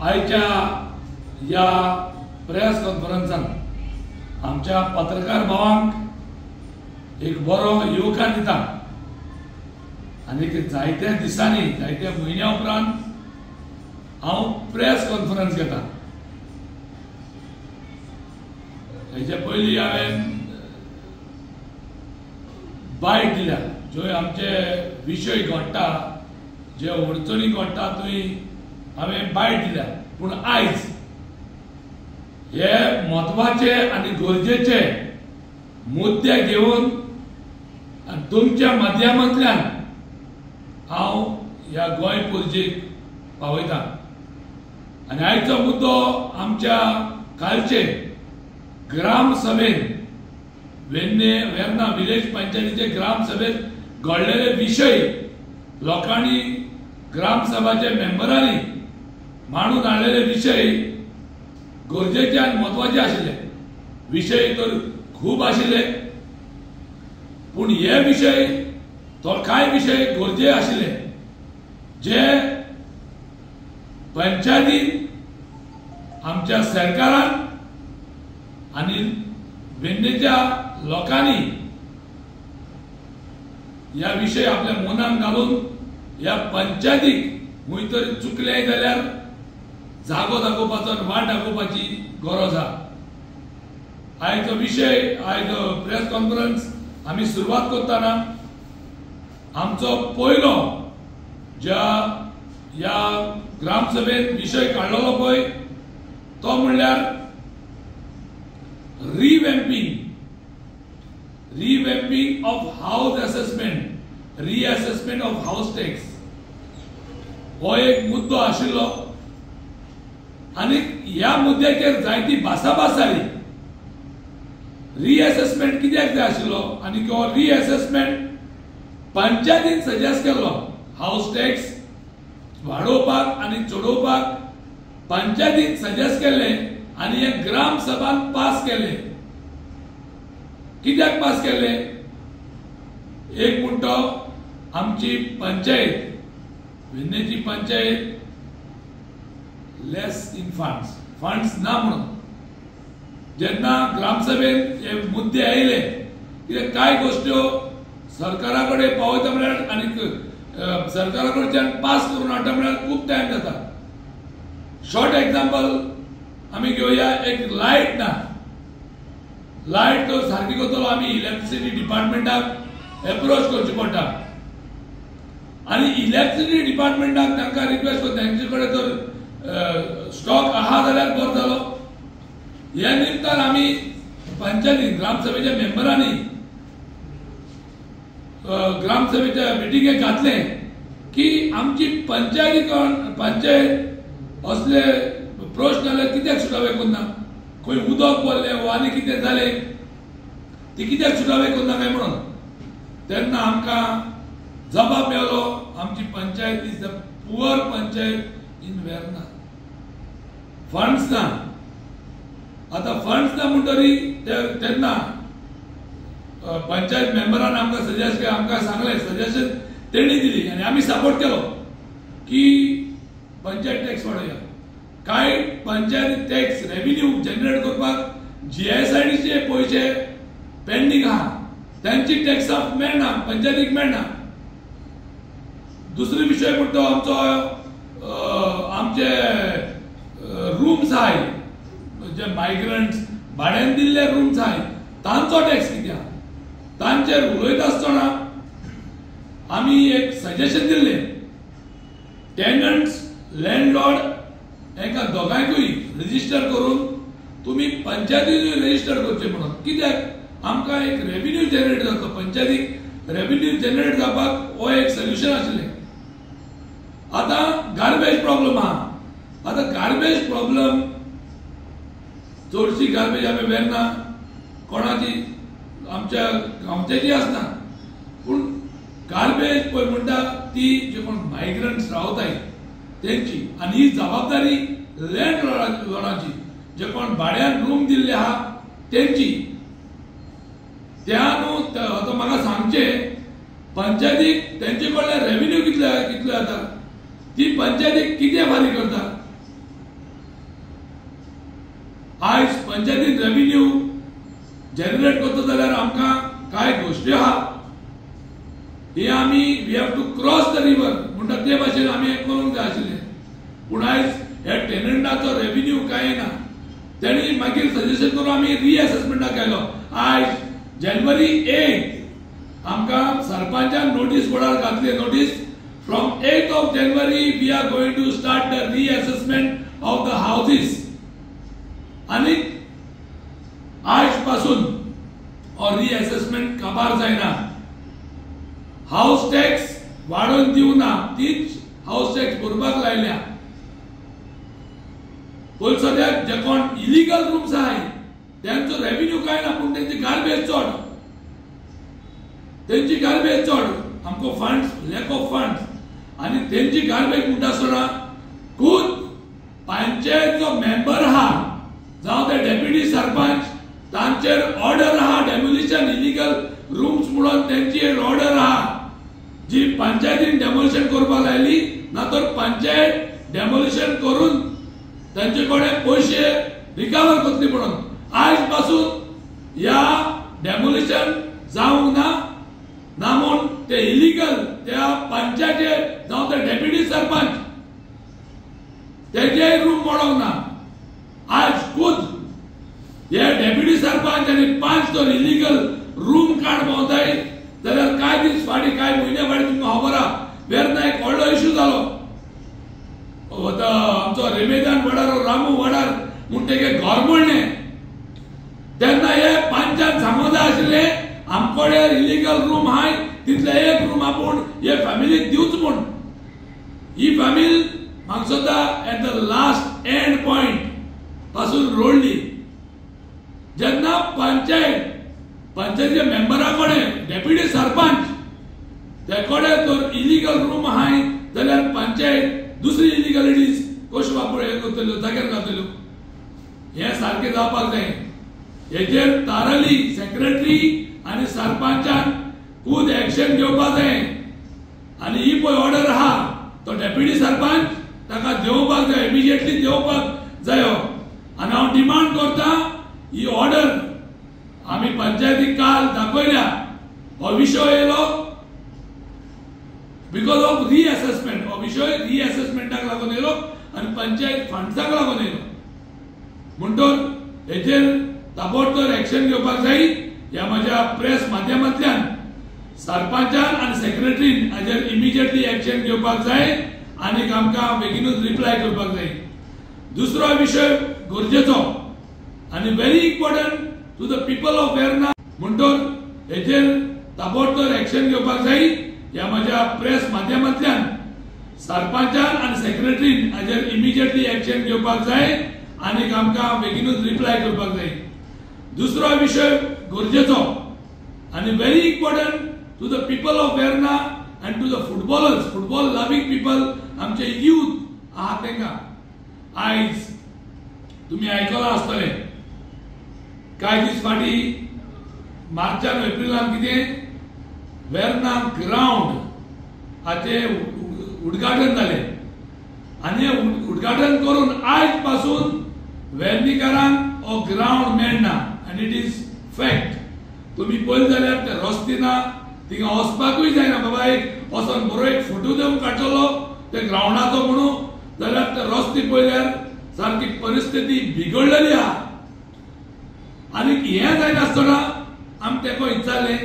आयच्या या प्रेस कॉन्फरन्सान आमच्या पत्रकार भावांक एक बरो येवकार दिता आनी जायत्या दिसांनी जायत्या म्हयन्या उपरांत हांव प्रेस कॉन्फरन्स घेता। हेचे पयलीं हांवें बायट दिल्या जंय आमचे विशय घडटा जे अडचणी घडटा थंय हांवें बायट दिल्या, पूण आयज हे म्हत्वाचे आनी गरजेचे मुद्दे घेवन तुमच्या माध्यमांतल्यान हांव ह्या गोंय पुर्जेक पावयता। आनी आयचो मुद्दो आमच्या कालचे ग्राम सभेन वेर्ना विलेज पंचायतीचे ग्राम सभेत घडलेले विशय लोकांनी ग्राम सभाचे मेंबरांनी मांडून हाडलेले विशय गरजेचे आनी म्हत्वाचे आशिल्ले। विशय तर खूब आशिल्ले, पूण हे विशय कांय विशय गरजे आशिल्ले जे पंचायतीन आमच्या सरकारान आनी वेर्णेच्या लोकांनी ह्या विशय आपल्या मनान घालून ह्या पंचायतीक खंय तरी चुकले जाल्यार जागो दाखोवपाचो आनी वाट दाखोवपाची गरज आसा। आयचो विशय आयज प्रेस कॉन्फरन्स आमी सुरवात करतना आमचो पयलो ज्या ह्या ग्रामसभेत विशय काडलेलो पळय तो म्हणल्यार revamping of house assessment, reassessment of house tax हो एक मुद्दो आशिल्लो आनी ह्या मुद्द्याचेर जायती भासाभास जाली। रिअसेसमेंट कित्याक जाय आशिल्लो आनी किंवा रिअसेसमेंट पंचायतीन सजेस्ट केल्लो हाऊस टॅक्स वाडोवपाक आनी चडोवपाक पंचायतीन सजेस्ट केल्ले आनी हे ग्राम सभान पास केले। कित्याक पास केले? एक म्हणतो आमची पंचायत वेर्णेची पंचायत लेस इन फंड्स ना म्हणून जेन्ना ग्रामसभेत हे मुद्दे आयले कित्याक कांय गोश्ट्यो सरकारा कडेन पावयता म्हळ्यार आनी सरकारा कडच्यान पास करून हाडटा म्हळ्यार खूब टायम जाता। शॉर्ट एग्जाम्पल आमी घेवया, एक लायट ना, लायट तो सारकी करतलो आमी इलेक्ट्रिसिटी डिपार्टमेंटाक एप्रोच करचे पडटा आनी इलेक्ट्रिसिटी डिपार्टमेंटाक तांकां रिक्वेस्ट करता तांचे कडेन जर स्टॉक आहा जाल्यार बरो जालो। ह्या निमतान आमी पंचायतीन ग्रामसभेच्या मेंबरांनी ग्रामसभेच्या मिटिंगेक घातले की आमची पंचायत असले प्रश्न जाल्यार कित्याक सुटावे करना, खंय उदक पडलें वा आनी कितें जालें ती कित्याक सुटावे करना काय म्हणून तेन्ना आमकां जबाब मेळ्ळो आमची panchayat is the poor panchayat in Verna. Funds ना, आतां फंड्स ना म्हणटरी तेन्ना पंचायत मेंबरान आमकां सजेस्ट केलें, आमकां सांगलें, सजेशन तेणी दिली आनी आमी सपोर्ट केलो की पंचायत टॅक्स वाडया। कांय पंचायत टॅक्स रेव्हेन्यू जनरेट करपाक GSIDचे पयशे पेंडींग आहा, तांची टॅक्स मेळना, पंचायतीक मेळना। दुसरो विशय म्हणतो आमचे रूम्स आहाय जे मायग्रंट्स भाड्यान दिल्ले रूम्स आहाय तांचो टॅक्स कित्याक, तांचेर उलयता आसतना आमी एक सजेशन दिल्लें टेनंट्स लँडलॉर्ड हेंकां दोगांयकूय रजिस्टर करून तुमी पंचायतीन रजिस्टर करचे म्हणून। कित्याक आमकां एक रेव्हेन्यू जनरेट जाता, पंचायतीक रेव्हेन्यू जनरेट जावपाक हो एक सोल्युशन आशिल्लें। आतां गार्बेज प्रॉब्लेम आहा, आतां गार्बेज प्रॉब्लेम चडशी गार्बेज आमी वेर्ना कोणाची आमच्या गांवच्याची आसना, पूण गार्बेज पळय म्हणटा ती जे कोण मायग्रंट्स रावताय तेंची आनी ही जबाबदारी लँडलॉर्डाची, जे कोण भाड्यान रूम दिल्ले आहा तेंची। त्या न्हू आतां म्हाका सांगचें पंचायतीक तेंचे कडल्यान रेव्हेन्यू कितले जाता, ती पंचायतीक कितें फारीक करता रेव्हेन्यू जनरेट करता जाल्यार आमकां कांय गोष्टी आहा हे आमी we have to cross the river म्हणटा ते भाशेन आमी हें करूंक जाय आशिल्लें पूण आयज हे टेनंटाचो रेव्हेन्यू कांय ना तेणी मागीर सजेशन करून आमी रिअसेसमेंटाक गेलो आयज जानेवारी 8 आमकां सरपंचान नोटीस बोर्डार घातली notice from 8th of January we are going to start the reassessment of the houses आणि आज पासून और रिअसेसमेंट काबार जायना हाऊस टॅक्स वाडोवन दिवना तीच हाऊस टॅक्स भरपाक लायल्या पण सद्याक जे कोण इलिगल रूम्स आहाय त्यांचो रेव्हेन्यू काय ना पूण त्यांची गार्बेज चड आमको फंड्स लॅक ऑफ फंड्स आणि त्यांची गार्बेज म्हणटा आसतना खुद पंचायतचो मेंबर आहा जावं ते डेप्युटी सरपंच तांचेर ऑर्डर आहा डेमोलिशन इलिगल रूम्स म्हणून त्यांची ऑर्डर आहा जी पंचायतीन डेमोलिशन करपाक लायली ना तर पंचायत डेमोलिशन करून त्यांचे कडेन पैसे रिकवर करतली म्हणून आज पासून या डेमोलिशन जावंक ना म्हणून ते इलिगल त्या पंचायतीचे जावं ते डेप्युटी सरपंच तेजे रूम मोडोवंक ना आज खुद हे डेप्युटी सरपंच आणि 5 जर इलिगल रूम काढ भोंवताय जाल्यार कांय दीस फाटीं कांय म्हयने फाटीं तुमकां खबर आहा वेर्ना एक व्हडलो इश्यू जालो आमचो रेमेदान वाडार रामू वाडार म्हूण तेगे घर मोडले तेन्ना हे पंचायत सांगूंक जाय आशिल्लें आमकोडे इलिगल रूम आहाय तितले एक रूम आपूण हे फॅमिलीक दिवच म्हूण ही फॅमिली म्हाका सुद्धा at the last end point पासून रोडली जेन्ना पंचायतीचे मेंबरा कडेन डेप्युटी सरपंच ते कडेन तर इलिगल रूम आहाय जाल्यार पंचायत दुसरी इलिगलिटीज कशी वापर हे करतल्यो जाग्यार घालतल्यो हे सारखे जावपाक जाय हेजेर तारली सेक्रेटरी आणि सरपंचान खुद एक्शन घेवपाक जाय आणि ही पळय ऑर्डर आहा तो डेप्युटी सरपंच ताका देवपाक जाय इमिजिएटली देवपाक जायो आणि हांव डिमांड करता ही ऑर्डर आमी पंचायतीक काल दाखयल्या हो विशय येयलो बिकॉज ऑफ रिअसेसमेंट हो विशय रिअसेसमेंटाक लागून येयलो आणि पंचायत फंड्साक लागून येयलो म्हणटून हेजेर ताबडतोब एक्शन घेवपाक जाय ह्या म्हज्या प्रेस माध्यमांतल्यान सरपंचान आणि सेक्रेटरीन हाजेर इमिजिएटली एक्शन घेवपाक जाय आणि आमकां बेगीनूच रिप्लाय करपाक जाय दुसरो विशय गरजेचो आणि very important to the people of Verna म्हणटून हेजेर ताबडतोब एक्शन घेवपाक जाय ह्या म्हज्या प्रेस माध्यमांतल्यान सरपंचान आणि सेक्रेटरीन हाजेर इमिजिएटली एक्शन घेवपाक जाय आणि आमकां बेगीनूच रिप्लाय करपाक जाय दुसरो विशय गरजेचो आणि very important to the people of Verna and to the football loving people आमचे youth आहा तेंका आयज तुम्ही आयकलां आसतलें कांय दीस फाटीं मार्चान एप्रिलान कितें वेर्ना ग्राउंड हाचे उद्घाटन जालें आनी उद्घाटन करून आयज पासून वेर्णेकारांक हो ग्राउंड मेळना आनी इट इज फॅक्ट तुम्ही पळयलें जाल्यार ते रस्ते ना थिंगा वचपाकूय जायना बाबा एक वचोन बरो एक फोटो देवन काडटलो ते ग्राउंडाचो म्हणून जाल्यार ते रस्ते पळयल्यार सारकी परिस्थिती बिगडलेली आहा आनी हें जायनासतना आमी तेका विचारलें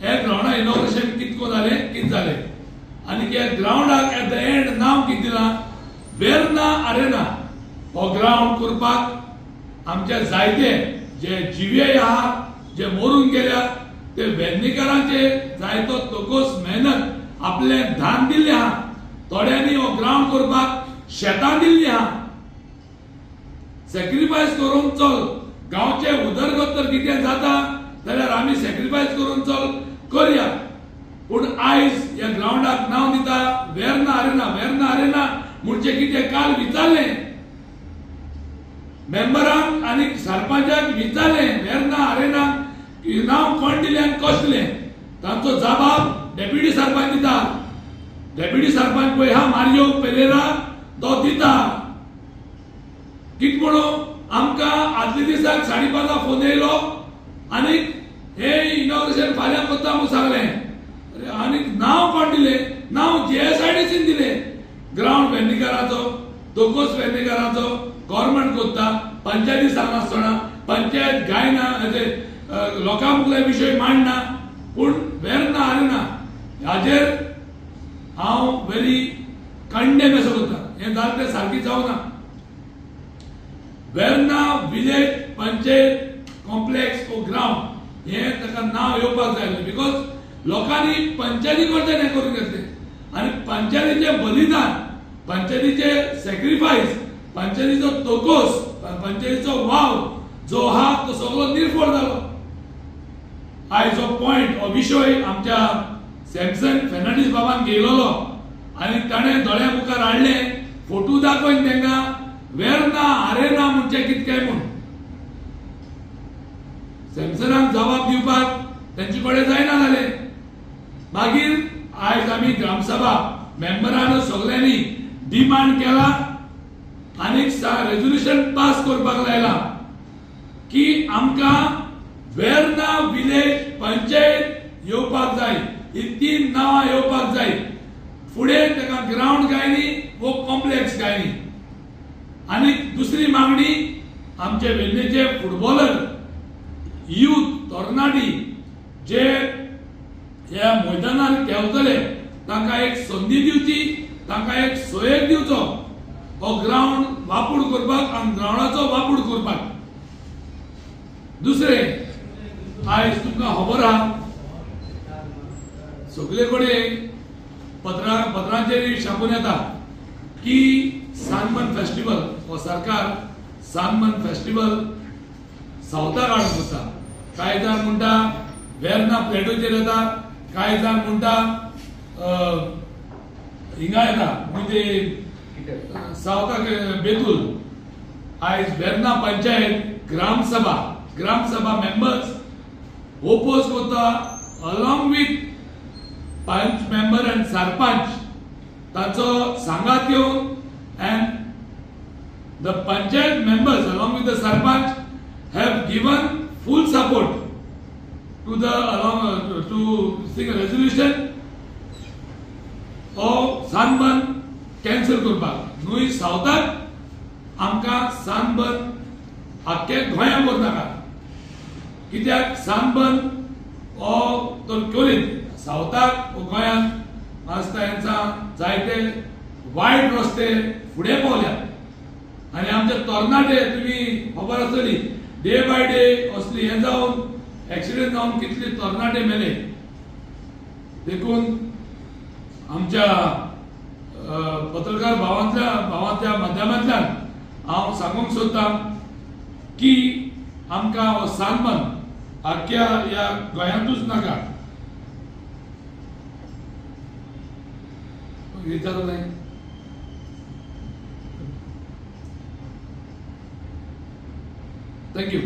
हे ग्राउंडा इनॉग्रेशन कितको जालें कितें जालें आनी हे ग्राउंडाक एट द एंड नांव कितें दिलां वेर्ना अरेना हो ग्राउंड करपाक आमचे जायते जे जिवे आहा जे मरून गेल्या ते वेर्णेकारांचे जायतो तोकोस मेहनत आपले धान दिल्ले आहा थोड्यांनी हो ग्राउंड करपाक शेतां दिल्ली आहा सॅक्रिफायस करून चल गांवचे उदरगत तर कितें जाता जाल्यार आमी सॅक्रिफायस करून चल करया पूण आयज ह्या ग्राउंडाक नांव दिता वेर्ना अरेना म्हणजे कितें काल विचारलें मेंबरांक आनी सरपंचाक विचारलें वेर्ना अरेना नांव कोण दिलें आनी कशें दिलें तांचो जबाब डेप्युटी सरपंच दिता डेप्युटी सरपंच पळय हा मारियो पेरेरा तो दिता कितें म्हणून आमकां आदले दिसाक 5:30 फोन येयलो आनी हे इनॉग्रेशन फाल्यां करता म्हणून सांगलें. आनी नांव कोण दिलें? नांव JSIDCन दिलें. ग्राउंड वेर्णेकाराचो, दोकोस वेर्णेकाराचो गव्हर्नमेंट करता. पंचायती सांगनासतना पंचायत गायना, लोकां मुगले विशय मांडना. पूण वेर्ना आरेना हाजेर हांव व्हेरी कंडेम असो करता. हें जालें तें सारकी जावना. वेर्ना विलेज पंचायत कॉम्प्लेक्स ओ ग्राउंड हे ताका नांव येवपाक जाय. बिकॉज लोकांनी पंचायती करता हें करून घेतलें आनी पंचायतीचें बलिदान, पंचायतीचें सॅक्रिफायस, पंचायतीचो तोकोस, पंचायतीचो वाव जो आहा तो सगळो निर्फळ जालो. आयज हो पॉयंट हो विशय आमच्या सॅमसन फेर्नांडीस बाबान घेयलोलो आनी ताणें दोळ्या मुखार हाडलें. फोटो दाखोवन तांकां वेर्ना आरेना म्हणजे कितकें म्हूण. सॅमसनाक जबाब दिवपाक तांचे कडेन जायना जालें. मागीर आयज आमी ग्रामसभा मेंबरान सगळ्यांनी डिमांड केला आनी रेझोल्युशन पास करपाक लायला की आमकां वेर्ना विलेज पंचायत येवपाक जाय. ही 3 नांवां येवपाक जाय. फुडें ताका ग्राउंड काय न्ही वो कॉम्प्लेक्स काय न्ही. आनी दुसरी मागणी आमचे वेर्णेचे फुटबॉलर, यूथ, तरणाटी जे ह्या मैदानार खेळटले तांकां एक संदी दिवची, तांकां एक सोयेक दिवचो हो ग्राउंड वापूड करपाक आनी ग्राउंडाचो वापूड करपाक. दुसरें आयज तुमकां खबर आहा सगळे कडेन पत्रांचेर छापून येता की सानबर्न फेस्टिवल हो सरकार सानबर्न फेस्टिवल सावथाक हाडून करता. कांय जाण म्हणटा वेर्ना प्लेटूचेर येता, कांय जाण म्हणटा हिंगा येता म्हणजे सावथाक बेतूल. आयज वेर्ना पंचायत ग्रामसभा मेंबर्स ओपोज करता अलॉंग विथ पंच मेंबर एंड सरपंच ताचो सांगात घेवन and the panchayat members along with the sarpanch have given full support to the to sing a resolution of Sanban cancel करपाक. न्हू सावथाक आमकां सानबर्न आख्खे गोंयांत करनाका. कित्याक सानबर्न हो तर कोलीन सावथाक गोंयांत आसता हेंचा जायते वायट रस्ते फुडें पावल्यात आनी आमचे तरणाटे तुमी खबर आसतली डे बाय डे असली हें जावन एक्सिडेंट जावन कितले तरणाटे मेले. देखून आमच्या पत्रकार भावांच्या माध्यमांतल्यान हांव सांगूंक सोदतां की आमकां हो सानबर्न आख्ख्या ह्या गोंयांतूच नाका. विचारलें Thank you.